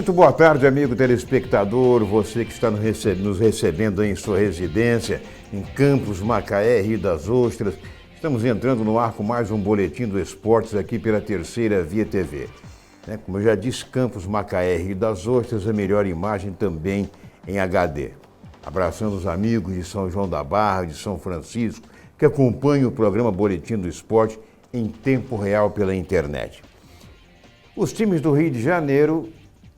Muito boa tarde, amigo telespectador, você que está nos recebendo em sua residência, em Campos, Macaé, Rio das Ostras. Estamos entrando no ar com mais um Boletim do Esportes aqui pela Terceira Via TV. Como eu já disse, Campos, Macaé, Rio das Ostras, a melhor imagem também em HD. Abraçando os amigos de São João da Barra, de São Francisco, que acompanham o programa Boletim do Esporte em tempo real pela internet. Os times do Rio de Janeiro,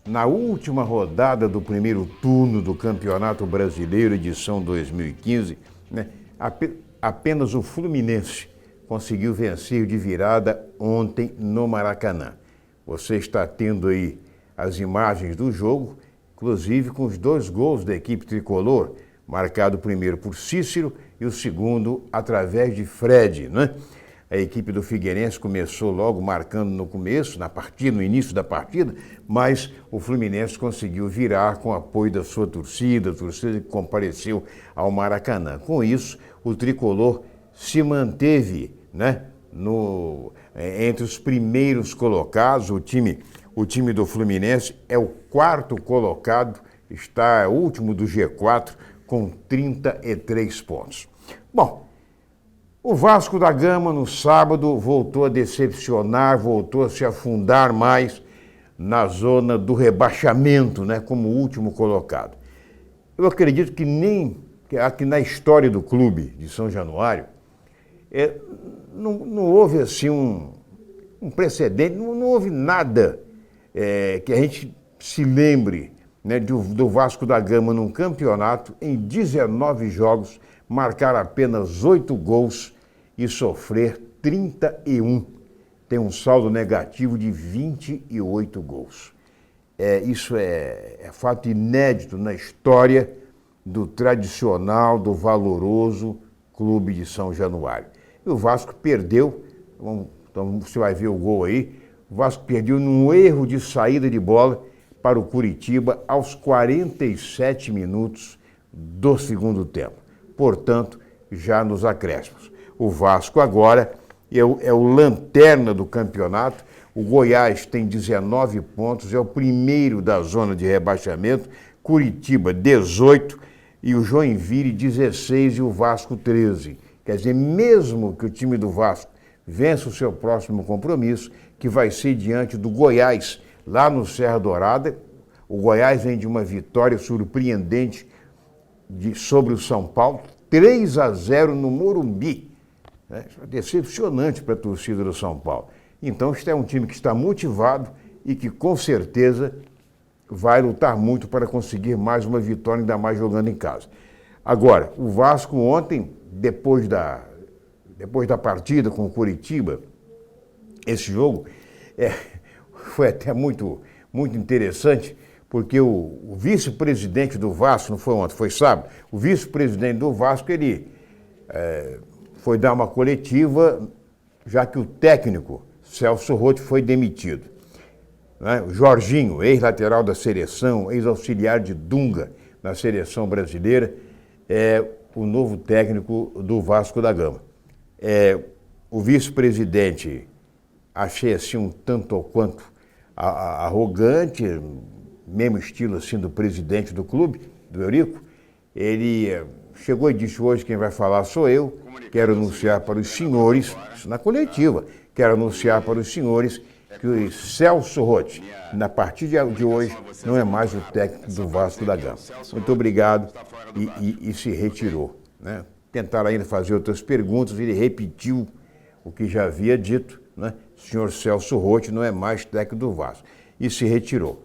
na última rodada do primeiro turno do Campeonato Brasileiro, edição 2015, apenas o Fluminense conseguiu vencer de virada ontem no Maracanã. Você está tendo aí as imagens do jogo, inclusive com os 2 gols da equipe tricolor, marcado primeiro por Cícero e o segundo através de Fred, né? A equipe do Figueirense começou logo marcando no começo, no início da partida, mas o Fluminense conseguiu virar com o apoio da sua torcida, a torcida que compareceu ao Maracanã. Com isso, o tricolor se manteve, entre os primeiros colocados. O time do Fluminense é o 4º colocado, está último do G4 com 33 pontos. Bom, o Vasco da Gama, no sábado, voltou a decepcionar, voltou a se afundar mais na zona do rebaixamento, como último colocado. Eu acredito que aqui na história do clube de São Januário, não houve assim um precedente, não houve nada que a gente se lembre do Vasco da Gama num campeonato, em 19 jogos, marcar apenas 8 gols e sofrer 31. Tem um saldo negativo de 28 gols. Isso é fato inédito na história do tradicional, do valoroso clube de São Januário. E o Vasco perdeu, então você vai ver o gol aí, o Vasco perdeu num erro de saída de bola para o Curitiba aos 47 minutos do segundo tempo. Portanto, já nos acréscimos. O Vasco agora é o lanterna do campeonato. O Goiás tem 19 pontos, é o primeiro da zona de rebaixamento. Curitiba, 18, e o Joinville, 16, e o Vasco, 13. Quer dizer, mesmo que o time do Vasco vença o seu próximo compromisso, que vai ser diante do Goiás, lá no Serra Dourada. O Goiás vem de uma vitória surpreendente sobre o São Paulo, 3-0 no Morumbi. Decepcionante para a torcida do São Paulo. Então, este é um time que está motivado e que, com certeza, vai lutar muito para conseguir mais uma vitória, ainda mais jogando em casa. Agora, o Vasco ontem, depois da partida com o Curitiba, esse jogo foi até muito interessante, porque o vice-presidente do Vasco, não foi ontem, foi sábado, o vice-presidente do Vasco, ele foi dar uma coletiva, já que o técnico, Celso Roth, foi demitido. O Jorginho, ex-lateral da seleção, ex-auxiliar de Dunga na seleção brasileira, é o novo técnico do Vasco da Gama. O vice-presidente, achei assim um tanto ou quanto arrogante, mesmo estilo assim do presidente do clube, do Eurico. Ele chegou e disse: hoje quem vai falar sou eu, quero anunciar para os senhores, isso na coletiva, quero anunciar para os senhores que o Celso Roth, na partir de hoje, não é mais o técnico do Vasco da Gama. Muito obrigado, e se retirou. Tentaram ainda fazer outras perguntas, ele repetiu o que já havia dito, O senhor Celso Roth não é mais técnico do Vasco, e se retirou.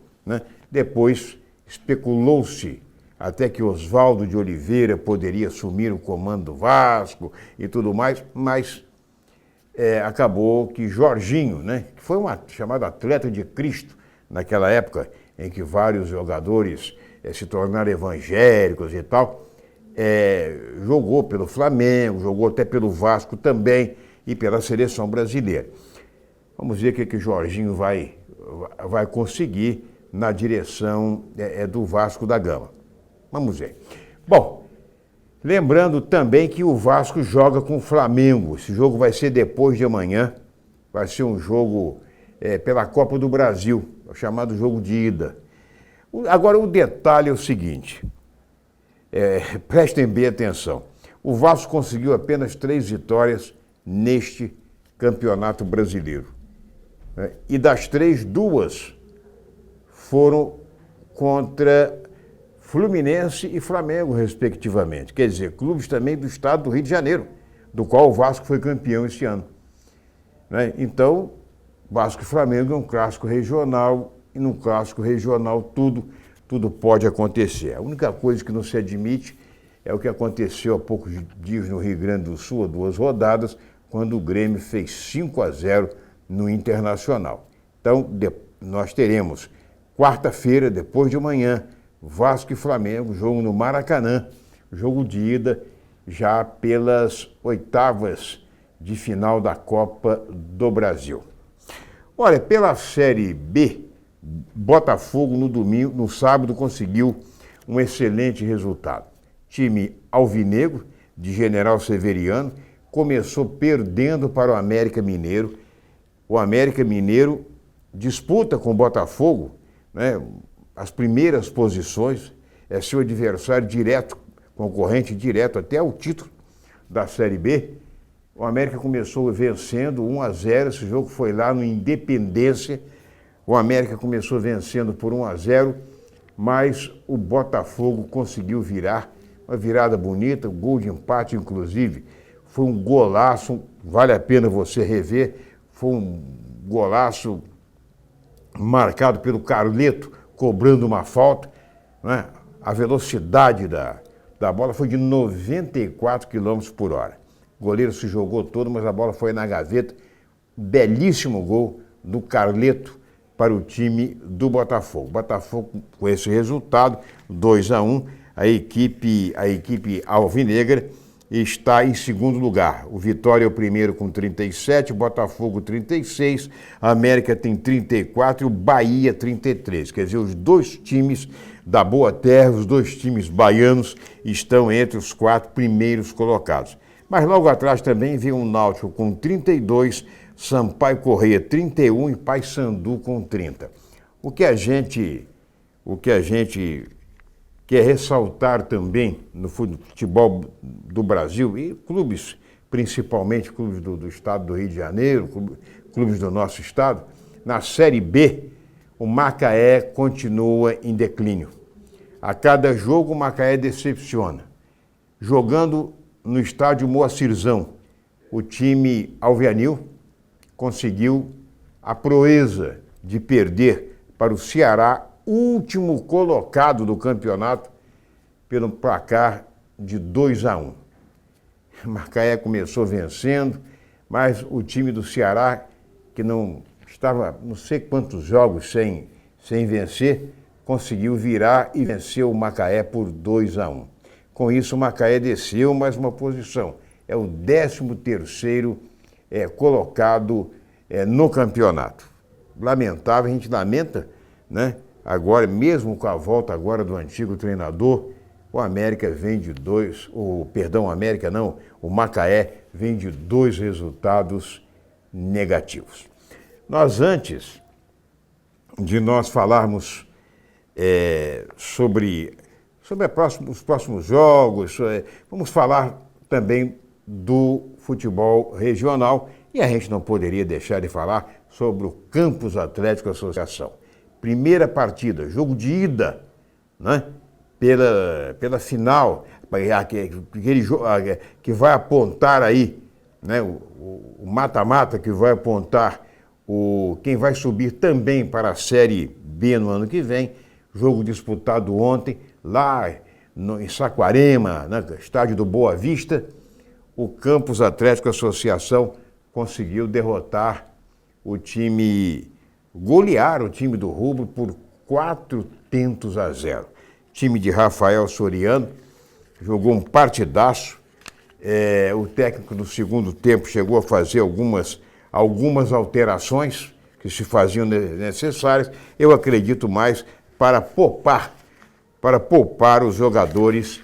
Depois especulou-se até que Oswaldo de Oliveira poderia assumir o comando do Vasco e tudo mais, mas acabou que Jorginho, que foi chamado atleta de Cristo naquela época em que vários jogadores se tornaram evangélicos e tal, jogou pelo Flamengo, jogou até pelo Vasco também e pela seleção brasileira. Vamos ver o que Jorginho vai conseguir na direção do Vasco da Gama. Vamos ver. Bom, lembrando também que o Vasco joga com o Flamengo. Esse jogo vai ser depois de amanhã. Vai ser um jogo pela Copa do Brasil, o chamado jogo de ida. Agora, o detalhe é o seguinte, prestem bem atenção. O Vasco conseguiu apenas 3 vitórias neste Campeonato Brasileiro. Né? E das 3, 2 foram contra Fluminense e Flamengo, respectivamente. Quer dizer, clubes também do estado do Rio de Janeiro, do qual o Vasco foi campeão este ano. Né? Então, Vasco e Flamengo é um clássico regional, e num clássico regional tudo pode acontecer. A única coisa que não se admite é o que aconteceu há poucos dias no Rio Grande do Sul, 2 rodadas, quando o Grêmio fez 5-0 no Internacional. Então, nós teremos quarta-feira, depois de amanhã, Vasco e Flamengo, jogo no Maracanã, jogo de ida já pelas oitavas de final da Copa do Brasil. Olha, pela Série B, Botafogo no sábado conseguiu um excelente resultado. Time alvinegro, de General Severiano, começou perdendo para o América Mineiro. O América Mineiro disputa com o Botafogo, né, as primeiras posições, é seu adversário direto, concorrente direto até o título da Série B. O América começou vencendo 1-0, esse jogo foi lá no Independência. O América começou vencendo por 1-0, mas o Botafogo conseguiu virar, uma virada bonita, um gol de empate, inclusive. Foi um golaço, vale a pena você rever, foi um golaço marcado pelo Carleto, cobrando uma falta. Né? A velocidade da bola foi de 94 km por hora. O goleiro se jogou todo, mas a bola foi na gaveta. Belíssimo gol do Carleto para o time do Botafogo. Botafogo, com esse resultado, 2-1, a equipe alvinegra está em segundo lugar. O Vitória é o primeiro com 37, o Botafogo 36, a América tem 34 e o Bahia 33. Quer dizer, os 2 times da Boa Terra, os 2 times baianos estão entre os 4 primeiros colocados. Mas logo atrás também vem o Náutico com 32, Sampaio Corrêa 31 e Paysandu com 30. O que a gente quer ressaltar também no futebol do Brasil, e clubes, principalmente clubes do estado do Rio de Janeiro, clubes do nosso estado, na Série B, o Macaé continua em declínio. A cada jogo o Macaé decepciona. Jogando no estádio Moacirzão, o time alvianil conseguiu a proeza de perder para o Ceará, último colocado do campeonato, pelo placar de 2-1. Macaé começou vencendo, mas o time do Ceará, que não estava não sei quantos jogos sem vencer, conseguiu virar e venceu o Macaé por 2-1. Com isso, o Macaé desceu mais uma posição. É o 13º colocado no campeonato. Lamentável, a gente lamenta, né? Agora, mesmo com a volta agora do antigo treinador, o América vem de o Macaé vem de 2 resultados negativos. Antes de nós falarmos sobre os próximos jogos, vamos falar também do futebol regional, e a gente não poderia deixar de falar sobre o Campos Atlético Associação. Primeira partida, jogo de ida, né? Pela final, aquele jogo que vai apontar aí, né? O mata-mata que vai apontar quem vai subir também para a Série B no ano que vem. Jogo disputado ontem, lá em Saquarema, né? Estádio do Boa Vista. O Campos Atlético Associação conseguiu golear o time do Rubro por 4-0. Time de Rafael Soriano jogou um partidaço. O técnico no segundo tempo chegou a fazer algumas alterações que se faziam necessárias. Eu acredito mais para poupar os jogadores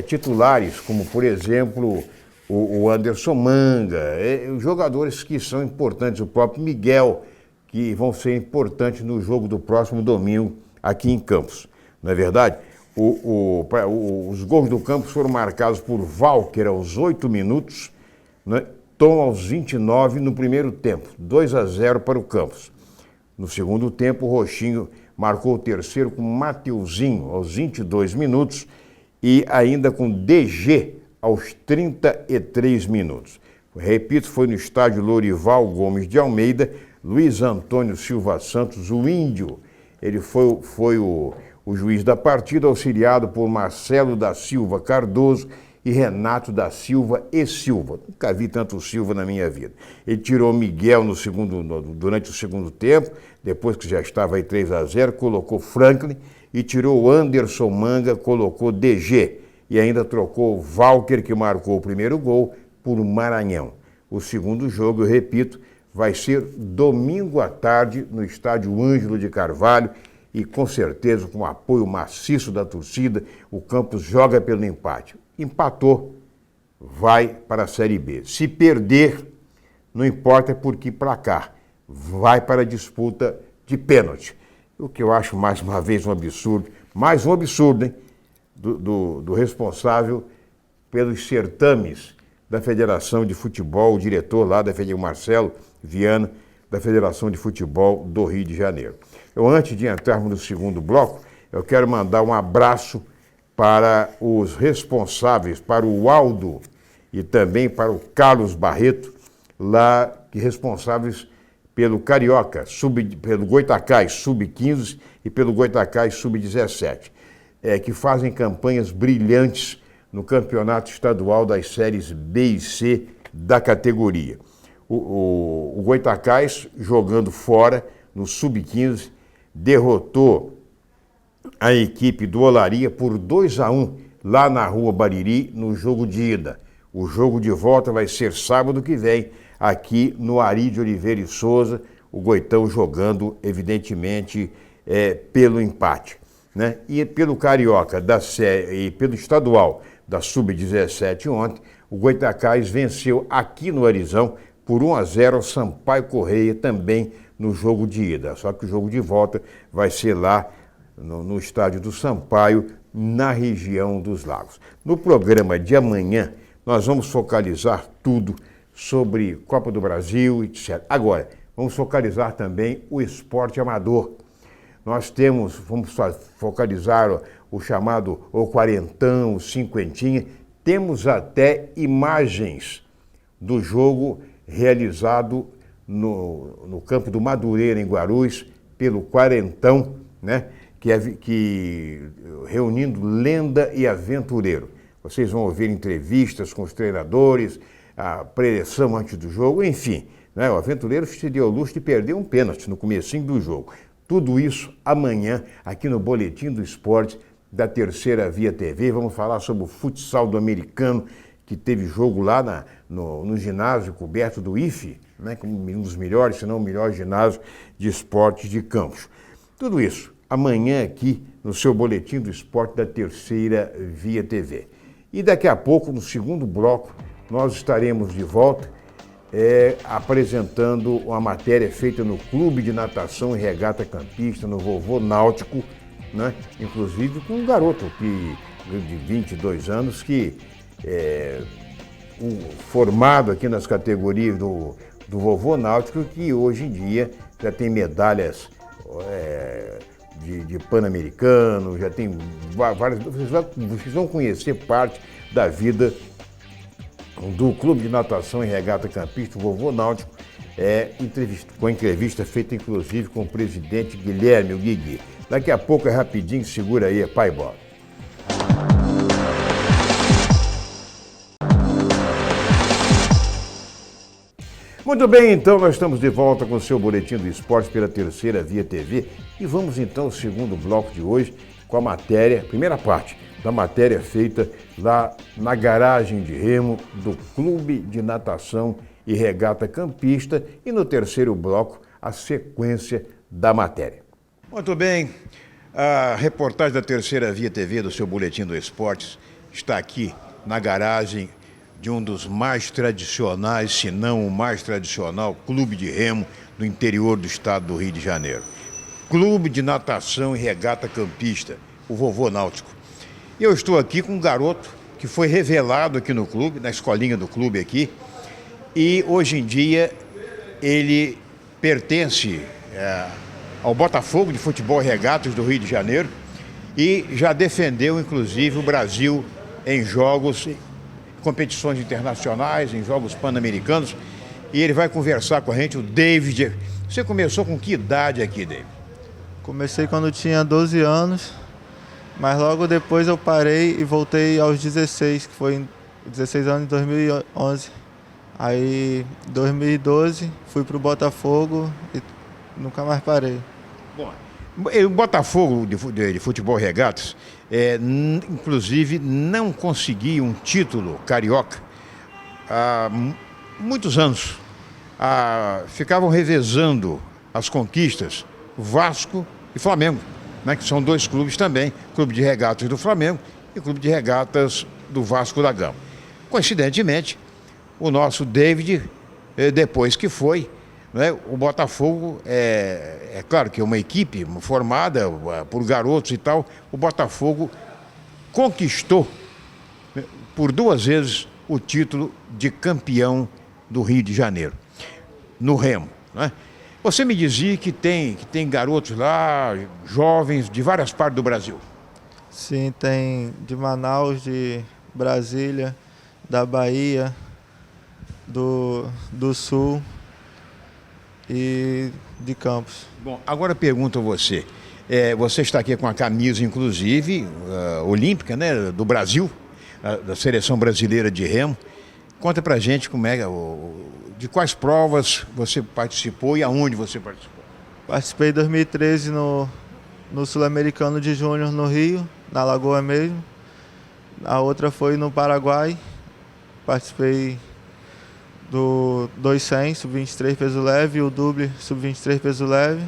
titulares, como por exemplo o Anderson Manga, os jogadores que são importantes, o próprio Miguel, que vão ser importantes no jogo do próximo domingo aqui em Campos. Não é verdade? Os gols do Campos foram marcados por Walker aos 8 minutos, né? Tom aos 29 no primeiro tempo, 2-0 para o Campos. No segundo tempo, o Roxinho marcou o terceiro com Mateuzinho aos 22 minutos e ainda com DG aos 33 minutos. Repito, foi no estádio Lorival Gomes de Almeida, Luiz Antônio Silva Santos, o Índio. Ele foi o juiz da partida, auxiliado por Marcelo da Silva Cardoso e Renato da Silva e Silva. Nunca vi tanto Silva na minha vida. Ele tirou Miguel durante o segundo tempo, depois que já estava aí 3-0, colocou Franklin e tirou Anderson Manga, colocou DG. E ainda trocou Walker, que marcou o primeiro gol, por Maranhão. O segundo jogo, eu repito, vai ser domingo à tarde no estádio Ângelo de Carvalho e com certeza com o apoio maciço da torcida, o Campos joga pelo empate. Empatou, vai para a Série B. Se perder, não importa por que placar, vai para a disputa de pênalti. O que eu acho mais uma vez um absurdo, mais um absurdo, hein? Do responsável pelos certames da Federação de Futebol, o diretor lá da Federação, Marcelo Viana, da Federação de Futebol do Rio de Janeiro. Antes de entrarmos no segundo bloco, eu quero mandar um abraço para os responsáveis, para o Aldo e também para o Carlos Barreto, lá que responsáveis pelo Carioca, pelo Goitacás Sub-15 e pelo Goitacás Sub-17, que fazem campanhas brilhantes no campeonato estadual das séries B e C da categoria. O Goitacás, jogando fora, no Sub-15, derrotou a equipe do Olaria por 2-1 lá na Rua Bariri, no jogo de ida. O jogo de volta vai ser sábado que vem, aqui no Ari de Oliveira e Souza, o Goitão jogando, evidentemente, pelo empate, né? E pelo Carioca e pelo estadual da Sub-17 ontem, o Goitacás venceu aqui no Arizão por 1-0 Sampaio Correia, também no jogo de ida. Só que o jogo de volta vai ser lá no estádio do Sampaio, na região dos Lagos. No programa de amanhã, nós vamos focalizar tudo sobre Copa do Brasil, etc. Agora, vamos focalizar também o esporte amador. Vamos focalizar o chamado o quarentão, o cinquentinha. Temos até imagens do jogo realizado no campo do Madureira, em Guarulhos, pelo quarentão, né? Que reunindo lenda e aventureiro. Vocês vão ouvir entrevistas com os treinadores, a preleção antes do jogo, enfim, né? O aventureiro se deu ao luxo de perder um pênalti no comecinho do jogo. Tudo isso amanhã, aqui no Boletim do Esporte da Terceira Via TV. Vamos falar sobre o futsal do americano, que teve jogo lá no ginásio coberto do IFE, né? Como um dos melhores, se não o melhor ginásio de esportes de Campos. Tudo isso amanhã aqui no seu Boletim do Esporte da Terceira Via TV. E daqui a pouco, no segundo bloco, nós estaremos de volta apresentando uma matéria feita no Clube de Natação e Regata Campista, no Vovô Náutico, né? Inclusive com um garoto de 22 anos formado aqui nas categorias do Vovô Náutico, que hoje em dia já tem medalhas de Pan-Americano, já tem várias. Vocês vão conhecer parte da vida do Clube de Natação e Regata Campista, o Vovô Náutico, com entrevista feita inclusive com o presidente Guilherme, o Guigui. Daqui a pouco é rapidinho, segura aí, pai bola. Muito bem, então nós estamos de volta com o seu Boletim do Esporte pela Terceira Via TV e vamos então ao segundo bloco de hoje com a matéria, primeira parte da matéria feita lá na garagem de remo do Clube de Natação e Regata Campista e no terceiro bloco a sequência da matéria. Muito bem, a reportagem da Terceira Via TV do seu Boletim do Esportes está aqui na garagem de um dos mais tradicionais, se não o mais tradicional, clube de remo do interior do estado do Rio de Janeiro. Clube de Natação e Regata Campista, o Vovô Náutico. E eu estou aqui com um garoto que foi revelado aqui no clube, na escolinha do clube aqui, e hoje em dia ele pertence ao Botafogo de Futebol e Regatas do Rio de Janeiro e já defendeu, inclusive, o Brasil em jogos, competições internacionais, em jogos pan-americanos. E ele vai conversar com a gente, o David. Você começou com que idade aqui, David? Comecei quando tinha 12 anos, mas logo depois eu parei e voltei aos 16, que foi em 16 anos em 2011. Aí, em 2012, fui para o Botafogo e nunca mais parei. Bom, o Botafogo de Futebol Regatas, inclusive, não conseguia um título carioca há muitos anos. Ficavam revezando as conquistas Vasco e Flamengo, né, que são dois clubes também, Clube de Regatas do Flamengo e Clube de Regatas do Vasco da Gama. Coincidentemente, o nosso David, depois que foi, né, o Botafogo, é claro que é uma equipe formada por garotos e tal, o Botafogo conquistou por 2 vezes o título de campeão do Rio de Janeiro, no remo, né? Você me dizia que tem garotos lá, jovens de várias partes do Brasil. Sim, tem de Manaus, de Brasília, da Bahia, do Sul e de Campos. Bom, agora pergunto a você. Você está aqui com a camisa, inclusive, olímpica, né, do Brasil, da Seleção Brasileira de Remo. Conta pra gente como de quais provas você participou e aonde você participou. Participei em 2013 no Sul-Americano de Júnior no Rio, na Lagoa mesmo. A outra foi no Paraguai. Participei do 200, sub-23 peso leve, e o duble sub-23 peso leve.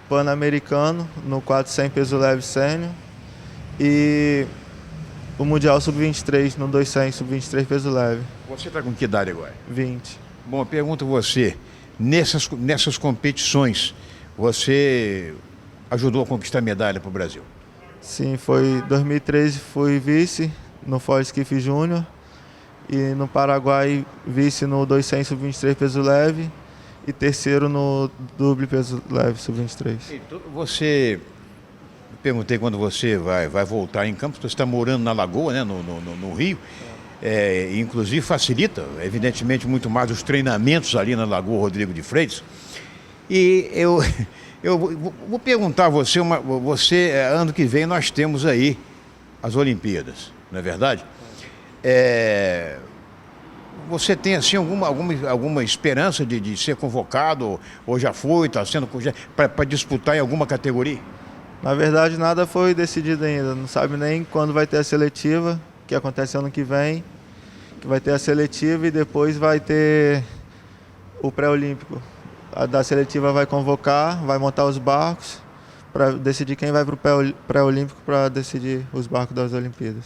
Pan-Americano no 400 peso leve sênior. E o Mundial sub-23 no 200 sub-23 peso leve. Você está com que idade agora? 20. Bom, eu pergunto a você, nessas competições, você ajudou a conquistar medalha para o Brasil? Sim, foi 2013 fui vice no Ford Skiff Júnior e no Paraguai vice no 200 sub-23 peso leve e terceiro no duble peso leve sub-23. Então, perguntei quando você vai voltar em Campos, você está morando na Lagoa, né, no Rio, inclusive facilita, evidentemente, muito mais os treinamentos ali na Lagoa Rodrigo de Freitas. E eu vou perguntar a você, ano que vem nós temos aí as Olimpíadas, não é verdade? Você tem assim alguma esperança de ser convocado, ou já foi, está sendo para disputar em alguma categoria? Na verdade, nada foi decidido ainda. Não sabe nem quando vai ter a seletiva, que acontece ano que vem, que vai ter a seletiva e depois vai ter o pré-olímpico. A da seletiva vai convocar, vai montar os barcos para decidir quem vai para o pré-olímpico para decidir os barcos das Olimpíadas.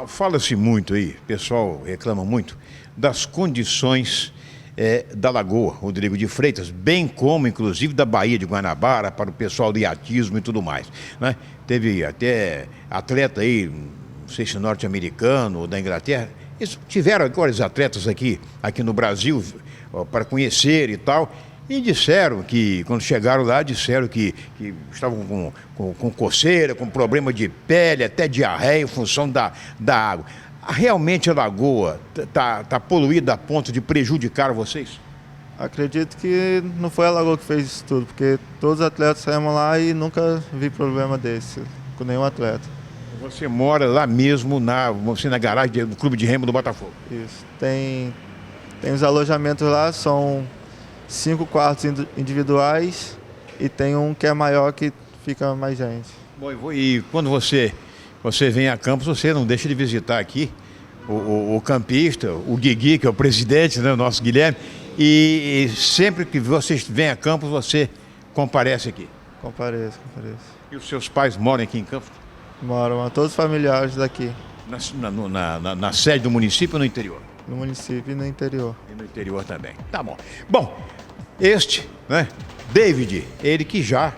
Fala-se muito aí, o pessoal reclama muito, das condições da Lagoa Rodrigo de Freitas, bem como, inclusive, da Baía de Guanabara, para o pessoal do iatismo e tudo mais, né? Teve até atleta aí, não sei se norte-americano ou da Inglaterra, tiveram agora os atletas aqui no Brasil para conhecer e tal, e disseram que, quando chegaram lá, disseram que estavam com coceira, com problema de pele, até diarreia em função da água. Realmente a lagoa está poluída a ponto de prejudicar vocês? Acredito que não foi a Lagoa que fez isso tudo, porque todos os atletas saímos lá e nunca vi problema desse com nenhum atleta. Você mora lá mesmo, na garagem do Clube de Remo do Botafogo? Isso. Tem os alojamentos lá, são 5 quartos individuais e tem um que é maior que fica mais gente. Bom, e quando você vem a Campos, você não deixa de visitar aqui o campista, o Guigui, que é o presidente, né, o nosso Guilherme, e sempre que você vem a Campos, você comparece aqui? Compareço. E os seus pais moram aqui em Campos? Moram, todos os familiares daqui. Na sede do município ou no interior? No município e no interior. E no interior também. Tá bom. Bom, né, David, ele que já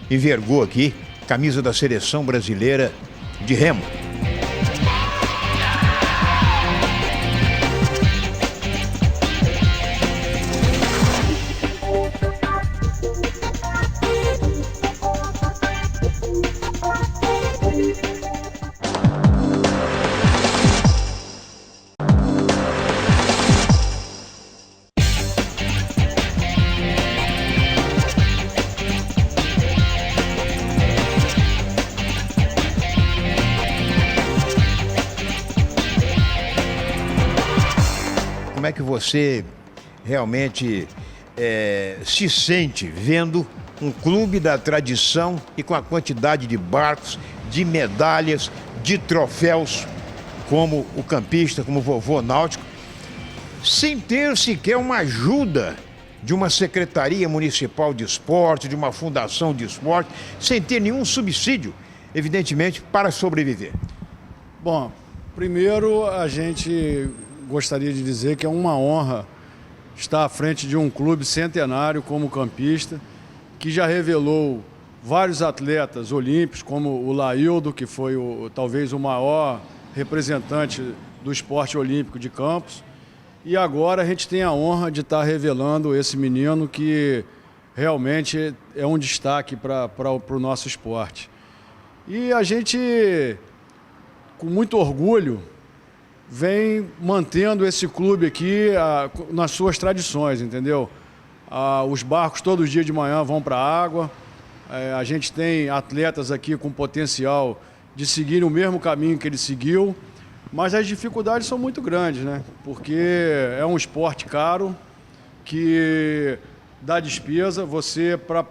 envergou aqui, camisa da seleção brasileira de remo. Como é que você realmente se sente vendo um clube da tradição e com a quantidade de barcos, de medalhas, de troféus, como o campista, como o Vovô Náutico, sem ter sequer uma ajuda de uma secretaria municipal de esporte, de uma fundação de esporte, sem ter nenhum subsídio, evidentemente, para sobreviver? Bom, primeiro a gente gostaria de dizer que é uma honra estar à frente de um clube centenário como o Campista, que já revelou vários atletas olímpicos, como o Laildo, que foi talvez o maior representante do esporte olímpico de Campos. E agora a gente tem a honra de estar revelando esse menino que realmente é um destaque para o nosso esporte. E a gente, com muito orgulho, vem mantendo esse clube aqui nas suas tradições, entendeu? Os barcos todos os dias de manhã vão para a água. A gente tem atletas aqui com potencial de seguir o mesmo caminho que ele seguiu, mas as dificuldades são muito grandes, né? Porque é um esporte caro, que dá despesa. Você, para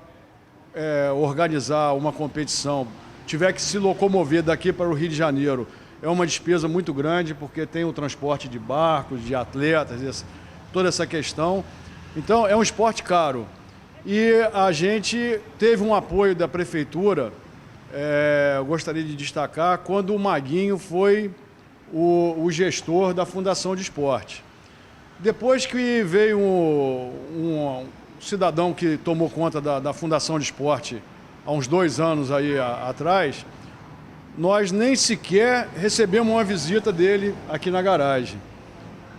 organizar uma competição, tiver que se locomover daqui para o Rio de Janeiro, é uma despesa muito grande, porque tem o transporte de barcos, de atletas, toda essa questão. Então, é um esporte caro. E a gente teve um apoio da prefeitura, eu gostaria de destacar, quando o Maguinho foi o gestor da Fundação de Esporte. Depois que veio um cidadão que tomou conta da Fundação de Esporte há uns 2 anos aí atrás, nós nem sequer recebemos uma visita dele aqui na garagem.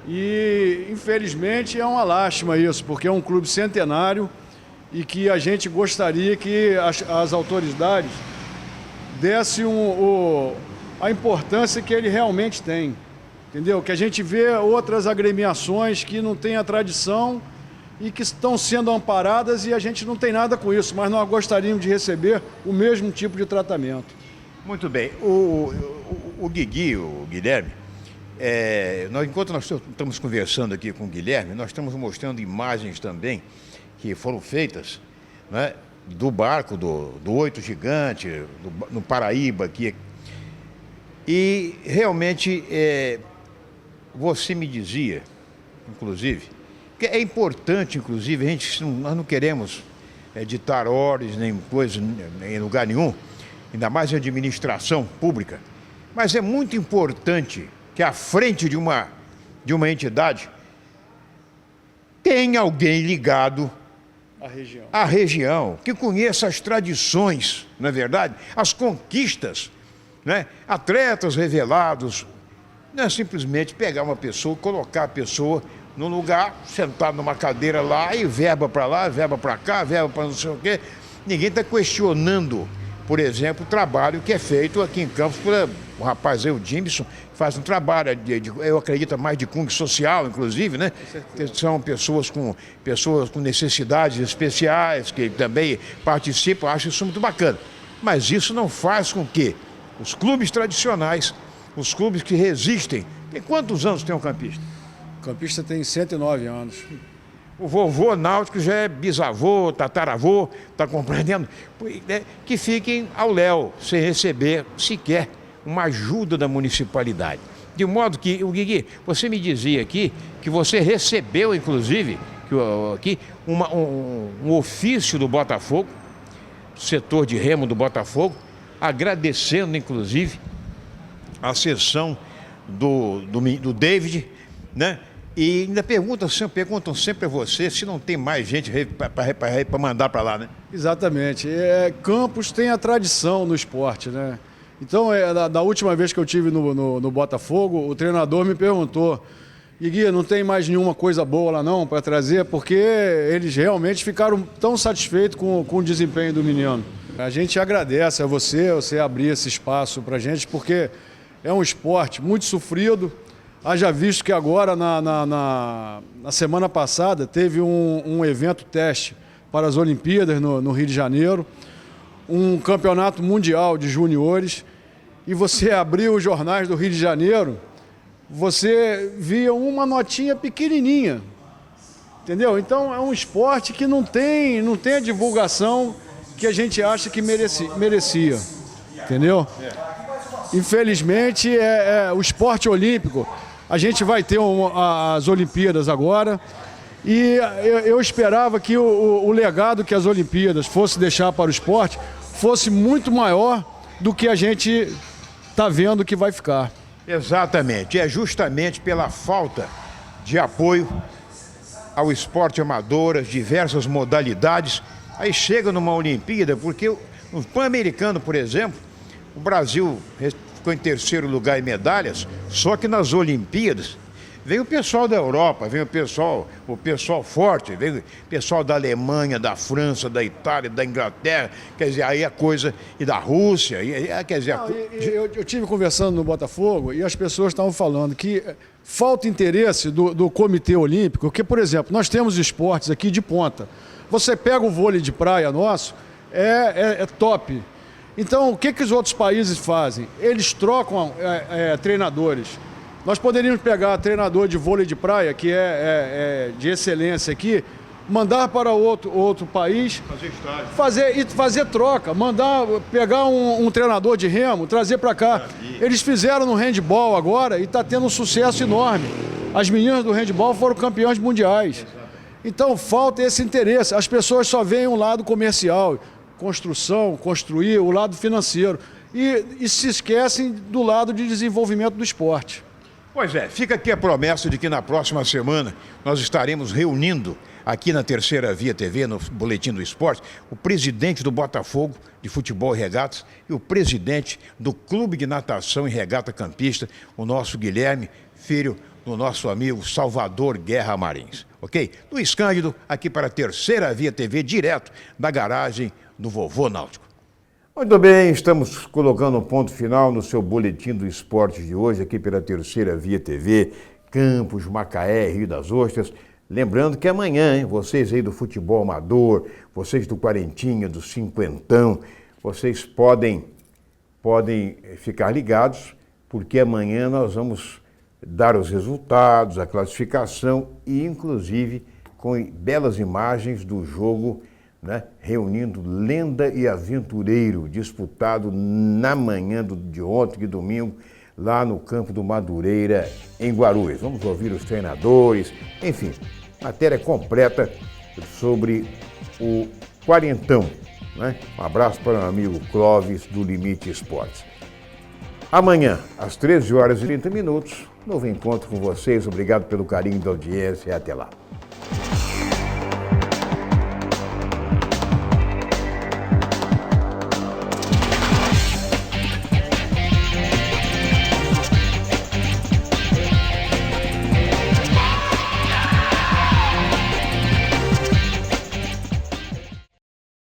E, infelizmente, é uma lástima isso, porque é um clube centenário e que a gente gostaria que as autoridades dessem a importância que ele realmente tem. Entendeu? Que a gente vê outras agremiações que não têm a tradição e que estão sendo amparadas e a gente não tem nada com isso, mas nós gostaríamos de receber o mesmo tipo de tratamento. Muito bem. O Guilherme, enquanto nós estamos conversando aqui com o Guilherme, nós estamos mostrando imagens também que foram feitas, né, do barco, do Oito Gigante, no Paraíba aqui. E realmente você me dizia, inclusive, que é importante, inclusive, nós não queremos ditar ordens nem coisa em lugar nenhum, ainda mais a administração pública, mas é muito importante que à frente de uma entidade tenha alguém ligado à região, que conheça as tradições, não é verdade? As conquistas, né? Atletas revelados. Não é simplesmente pegar uma pessoa, colocar a pessoa num lugar, sentar numa cadeira lá e verba para lá, verba para cá, verba para não sei o quê. Ninguém está questionando, por exemplo, o trabalho que é feito aqui em Campos por o rapaz aí, o Jimson, que faz um trabalho, eu acredito, mais de cunho social, inclusive, né? São pessoas com necessidades especiais, que também participam, acho isso muito bacana. Mas isso não faz com que os clubes tradicionais, os clubes que resistem... Tem quantos anos tem o Campista? O Campista tem 109 anos. O Vovô Náutico já é bisavô, tataravô, está compreendendo? Que fiquem ao léu, sem receber sequer uma ajuda da municipalidade. De modo que, o Guigui, você me dizia aqui que você recebeu, inclusive, aqui, um ofício do Botafogo, setor de remo do Botafogo, agradecendo, inclusive, a sessão do David, né? E ainda perguntam sempre a você se não tem mais gente para mandar para lá, né? Exatamente. Campos tem a tradição no esporte, né? Então, da última vez que eu tive no Botafogo, o treinador me perguntou: Iguia, não tem mais nenhuma coisa boa lá não para trazer? Porque eles realmente ficaram tão satisfeitos com o desempenho do menino. A gente agradece a você abrir esse espaço para a gente, porque é um esporte muito sofrido. Haja visto que agora, na semana passada, teve um evento teste para as Olimpíadas no Rio de Janeiro, um campeonato mundial de juniores, e você abriu os jornais do Rio de Janeiro, você via uma notinha pequenininha, entendeu? Então é um esporte que não tem a divulgação que a gente acha que merecia, entendeu? Infelizmente, o esporte olímpico, a gente vai ter as Olimpíadas agora, e eu esperava que o legado que as Olimpíadas fosse deixar para o esporte fosse muito maior do que a gente está vendo que vai ficar. Exatamente, é justamente pela falta de apoio ao esporte amador, as diversas modalidades. Aí chega numa Olimpíada, porque no Pan-Americano, por exemplo, o Brasil ficou em terceiro lugar em medalhas, só que nas Olimpíadas vem o pessoal da Europa, vem o pessoal forte, vem o pessoal da Alemanha, da França, da Itália, da Inglaterra, quer dizer, aí a coisa, e da Rússia, quer dizer... Eu tive conversando no Botafogo e as pessoas estavam falando que falta interesse do Comitê Olímpico, porque, por exemplo, nós temos esportes aqui de ponta. Você pega o vôlei de praia nosso, é top. Então, o que os outros países fazem? Eles trocam treinadores. Nós poderíamos pegar treinador de vôlei de praia, que é de excelência aqui, mandar para outro país, fazer troca, pegar um treinador de remo, trazer para cá. Eles fizeram no handball agora e está tendo um sucesso enorme. As meninas do handball foram campeãs mundiais. Então falta esse interesse. As pessoas só veem um lado comercial, construção, construir, o lado financeiro. E se esquecem do lado de desenvolvimento do esporte. Pois é, fica aqui a promessa de que na próxima semana nós estaremos reunindo aqui na Terceira Via TV, no Boletim do Esporte, o presidente do Botafogo de Futebol e Regatas e o presidente do Clube de Natação e Regata Campista, o nosso Guilherme, filho do nosso amigo Salvador Guerra Marins. Ok? Luiz Cândido, aqui para a Terceira Via TV, direto da garagem do Vovô Náutico. Muito bem, estamos colocando um ponto final no seu Boletim do Esporte de hoje, aqui pela Terceira Via TV, Campos, Macaé, Rio das Ostras. Lembrando que amanhã, hein, vocês aí do futebol amador, vocês do quarentinha, do cinquentão, vocês podem ficar ligados, porque amanhã nós vamos dar os resultados, a classificação e, inclusive, com belas imagens do jogo, né, reunindo Lenda e Aventureiro, disputado na manhã de ontem, domingo, lá no campo do Madureira, em Guarulhos. Vamos ouvir os treinadores, enfim, matéria completa sobre o quarentão. Né? Um abraço para o meu amigo Clóvis, do Limite Esportes. Amanhã, às 13h30, novo encontro com vocês. Obrigado pelo carinho da audiência e até lá.